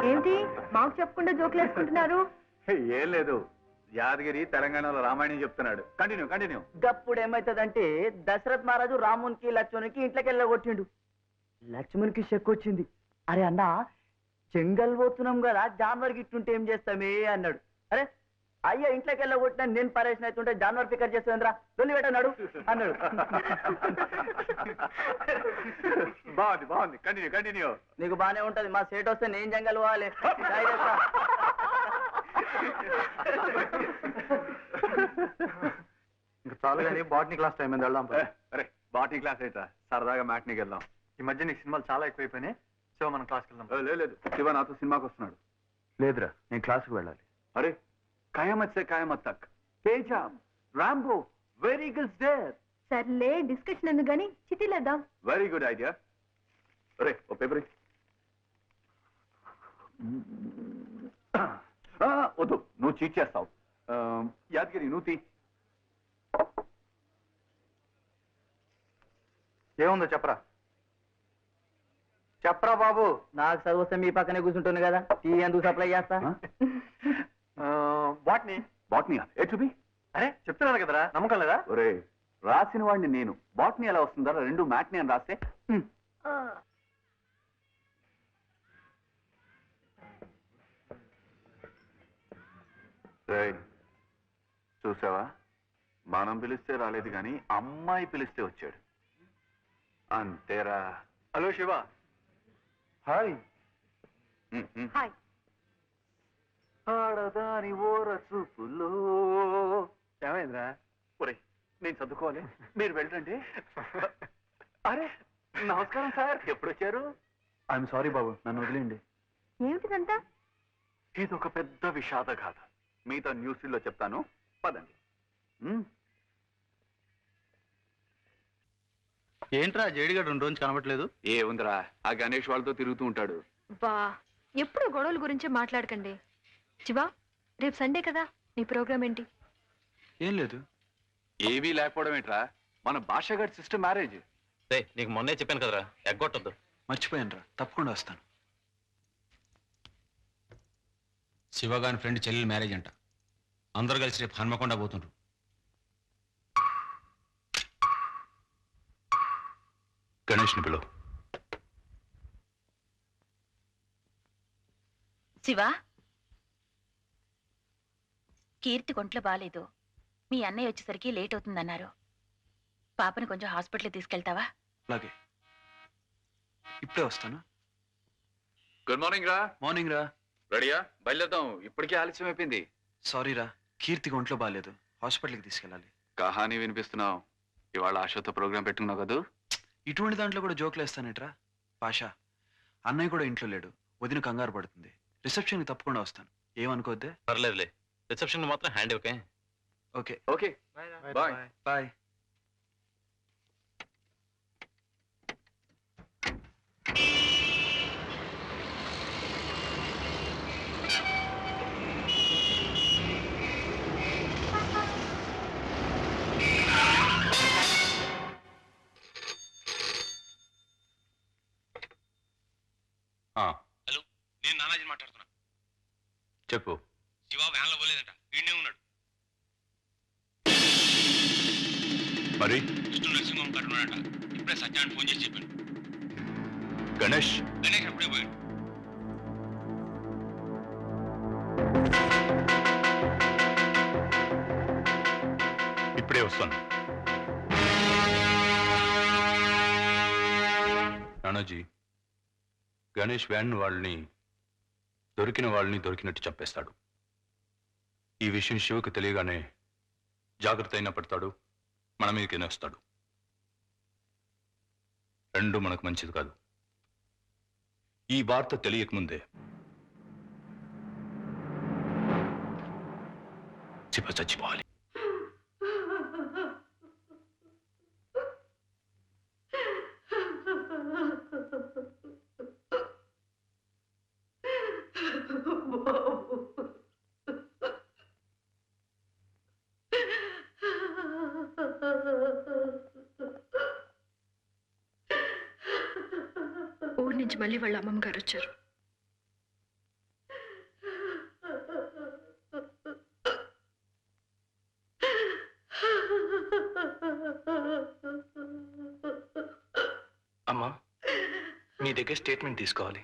ఏమిటి మాకు చెప్పకుండా జోకులు వేసుకుంటున్నారు? ఏం లేదు, యాదగిరి తెలంగాణలో రామాయణం చెప్తున్నాడు. Continue continue. గప్పుడు ఏమైతుందంటే దశరథ్ మహారాజు రామునికి లక్ష్మణునికి ఇంట్లోకి వెళ్ళగొట్టిండు. లక్ష్మణునికి షక్ వచ్చింది. అరే అన్న, జంగల్ పోతున్నాం కదా, జాన్వర్కి ఇట్టుంటే ఏం చేస్తామే అన్నాడు. అరే అయ్యా, ఇంట్లోకి వెళ్ళగొట్టినా నేను పరేషన్ అవుతుంటే జాన్వర్ ఫికర్ చేస్తుందిరా, దొల్లి పెట్టన్నాడు అన్నాడు. బాగుంది బాగుంది, కంటిన్యూ కంటిన్యూ. నీకు బానే ఉంటది, మా సేట్ వస్తే నేను జంగల్ పోవాలి. ఇంకా చాలు కానీ బాటనీ క్లాస్ టైం మీద వెళ్దాం. అరే బాటనీ క్లాస్ అయితే సరదాగా మ్యాట్నీకి వెళ్దాం. ఈ మధ్య నీకు సినిమాలు చాలా ఎక్కువైపోయినాయి. శివ మనం క్లాస్కి వెళ్దాం. లేదు, శివ నాతో సినిమాకి వస్తున్నాడు. లేదురా, నేను క్లాస్కి వెళ్ళాలి. అరే కయామత్ సే కయామత్ తక్, తేజాబ్, రాంబో, వెరీ గుడ్ దేర్. సర్లే, డిస్కషన్ ఎందుకు గానీ చిట్టీలేద్దాం. Very good idea. అరే ఓ పేపర్ వద్దు, నువ్వు చీట్ చేస్తావు. యాదగిరి నువ్వు తీ. ఏముందో చెప్పరా చెప్పరా బాబు. నాకు చదువు వస్తే మీ పక్కనే కూర్చుంటుంది కదా, టీ ఎందుకు సప్లై చేస్తా? బాట్నీ బాట్నీ ఏ చూపి. అరే చెప్తున్నాను కదరా, నమ్మకం లేదా? ఒరే రాసిన వాడిని నేను, బాట్నీ ఎలా వస్తుందా? రెండు మ్యాట్నీ అని రాస్తే. చూసావా, మనం పిలిస్తే రాలేదు కానీ అమ్మాయి పిలిస్తే వచ్చాడు. అంతేరా. హలో శివ. హాయ్. హాయ్. ఆడదాని ఓర చూపులో. ఏమైందిరా? ఒరే నేను చదువుకోవాలి, మీరు వెళ్ళండి. అరే నమస్కారం సార్, ఎప్పుడు వచ్చారు? ఐఎమ్ సారీ బాబు, నన్ను వదిలేండి. ఏమిటిదంతా? ఇది ఒక పెద్ద విషాద గాథ, మీతో న్యూస్లో చెప్తాను, పదండి. ఏంట్రా జేడిగాడు 2 రోజులు కనబట్లేదు? ఏ ఉందిరా, ఆ గణేష్ వాళ్ళతో తిరుగుతూ ఉంటాడు. బా, ఎప్పుడు గొడవల గురించే మాట్లాడకండి. శివా, రేపు సండే కదా, నీ ప్రోగ్రామ్ ఏంటి? ఏం లేదు. ఏవీ లేకపోవడం ఏంట్రా, మన భాషగాడి సిస్టర్ మ్యారేజ్. నీకు మొన్నే చెప్పాను కదరా, ఎగ్గొట్టద్దు. మర్చిపోయాను రా, తప్పకుండా వస్తాను. శివగాని ఫ్రెండ్ చెల్లెలు మ్యారేజ్ అంట, అందరు కలిసి రేపు హన్మకొండ పోతుండ్రు. గణేష్ని పిలు. శివా, కీర్తి కొంట్లో బాలేదు, మీ అన్నయ్య వచ్చేసరికి లేట్ అవుతుందన్నారు. పాపని కొంచెం హాస్పిటల్ తీసుకెళ్తావా? అలాగే, ఇప్పుడే వస్తాను. గుడ్ మార్నింగ్ రా. మార్నింగ్ రా. రెడీయా? బయలుదేద్దాం, ఇప్పటికే ఆలస్యం అయిపోయింది. సారీ రా, కీర్తికి ఒంట్లో బాగాలేదు, హాస్పిటల్కి తీసుకెళ్ళాలి. కహానీ వినిపిస్తున్నావు. ఇవాళ ఆశతో ప్రోగ్రాం పెట్టుకున్నావు కదా. ఇటువంటి దాంట్లో కూడా జోకులు వేస్తానేట్రా పాషా. అన్నయ్య కూడా ఇంట్లో లేడు, వదిన కంగారు పడుతుంది. రిసెప్షన్కి తప్పకుండా వస్తాను, ఏమనుకోద్దే. పర్లేదులే, రిసెప్షన్ మాత్రం hand okay. Okay okay bye. Bye. Hello, నేను నానాజీ మాట్లాడుతున్నా. చెప్పు. శివ వ్యాన్లో పోలేదంట, వీడినే ఉన్నాడు. మరి విష్ణు నరసింహం గారు ఉన్నాడట, ఇప్పుడే సత్యాన్ని ఫోన్ చేసి చెప్పాను. గణేష్ గణేష్ అప్పుడే పోయాడు. ఇప్పుడే వస్తాను. నానాజీ, గణేష్ వ్యాన్ వాళ్ళని దొరికినట్టు చంపేస్తాడు. ఈ విషయం శివకు తెలియగానే జాగ్రత్త అయినా పడతాడు, మన మీదకైనా వస్తాడు. రెండు మనకు మంచిది కాదు. ఈ వార్త తెలియకముందే శివ చచ్చిపోవాలి. ఊరి నుంచి మళ్ళీ వాళ్ళ అమ్మమ్మ గారు వచ్చారు. అమ్మా మీ దగ్గర స్టేట్మెంట్ తీసుకోవాలి.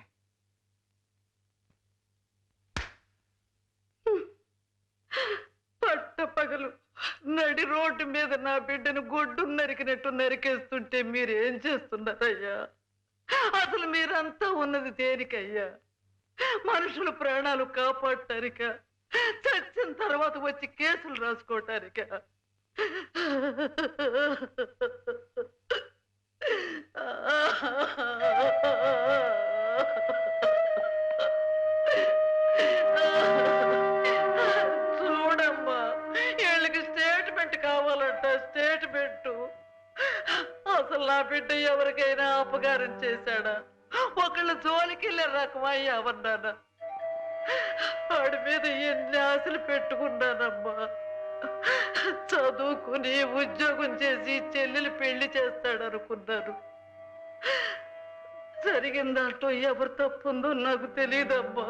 పట్టపగలు నడి రోడ్డు మీద నా బిడ్డను గొడ్డు నరికినట్టు నరికేస్తుంటే మీరేం చేస్తున్నారయ్యా? అసలు మీరంతా ఉన్నది దేనికయ్యా? మనుషుల ప్రాణాలు కాపాడటానిక? చచ్చిన తర్వాత వచ్చి కేసులు రాసుకోవటానిక? చూడమ్మా, వీళ్ళకి స్టేట్మెంట్ కావాలంట. స్టేట్మెంట్. అసలు నా బిడ్డ ఎవరికైనా అపకారం చేశాడా? ఒకళ్ళు జోలికెళ్ళే రకమా ఎవరినానా? వాడి మీద ఎన్ని ఆశలు పెట్టుకున్నానమ్మా. చదువుకుని ఉద్యోగం చేసి చెల్లెలు పెళ్లి చేస్తాడనుకున్నాను. జరిగిన దాంట్లో ఎవరు తప్పుందో నాకు తెలియదమ్మా,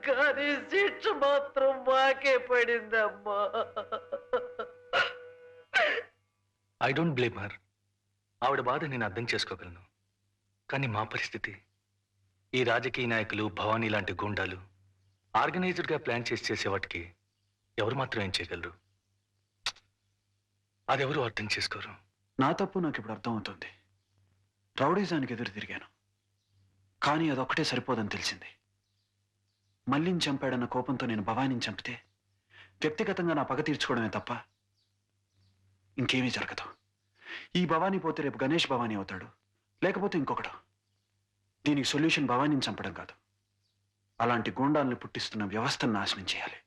కానీ శిక్ష మాత్రం మాకే పడిందమ్మా. I don't blame her. ఆవిడ బాధ నేను అర్థం చేసుకోగలను. కానీ మా పరిస్థితి, ఈ రాజకీయ నాయకులు, భవానీ లాంటి గుండాలు ఆర్గనైజ్డ్గా ప్లాన్ చేసే వాటికి ఎవరు మాత్రం ఏం చేయగలరు? అదెవరు అర్థం చేసుకోరు. నా తప్పు నాకు ఇప్పుడు అర్థమవుతుంది. రౌడీజానికి ఎదురు తిరిగాను, కానీ అదొక్కటే సరిపోదని తెలిసింది. మల్లిని చంపాడన్న కోపంతో నేను భవానీని చంపితే వ్యక్తిగతంగా నా పగ తీర్చుకోవడమే తప్ప ఇంకేమీ జరగదు. ఈ భవానీ పోతే రేపు గణేష్ భవానీ అవుతాడు, లేకపోతే ఇంకొకడు. దీనికి సొల్యూషన్ భవానీని చంపడం కాదు, అలాంటి గూండాల్ని పుట్టిస్తున్న వ్యవస్థను నాశనం చేయాలి.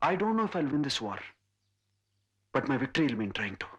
I don't know if I'll win this war, but my victory will mean trying to.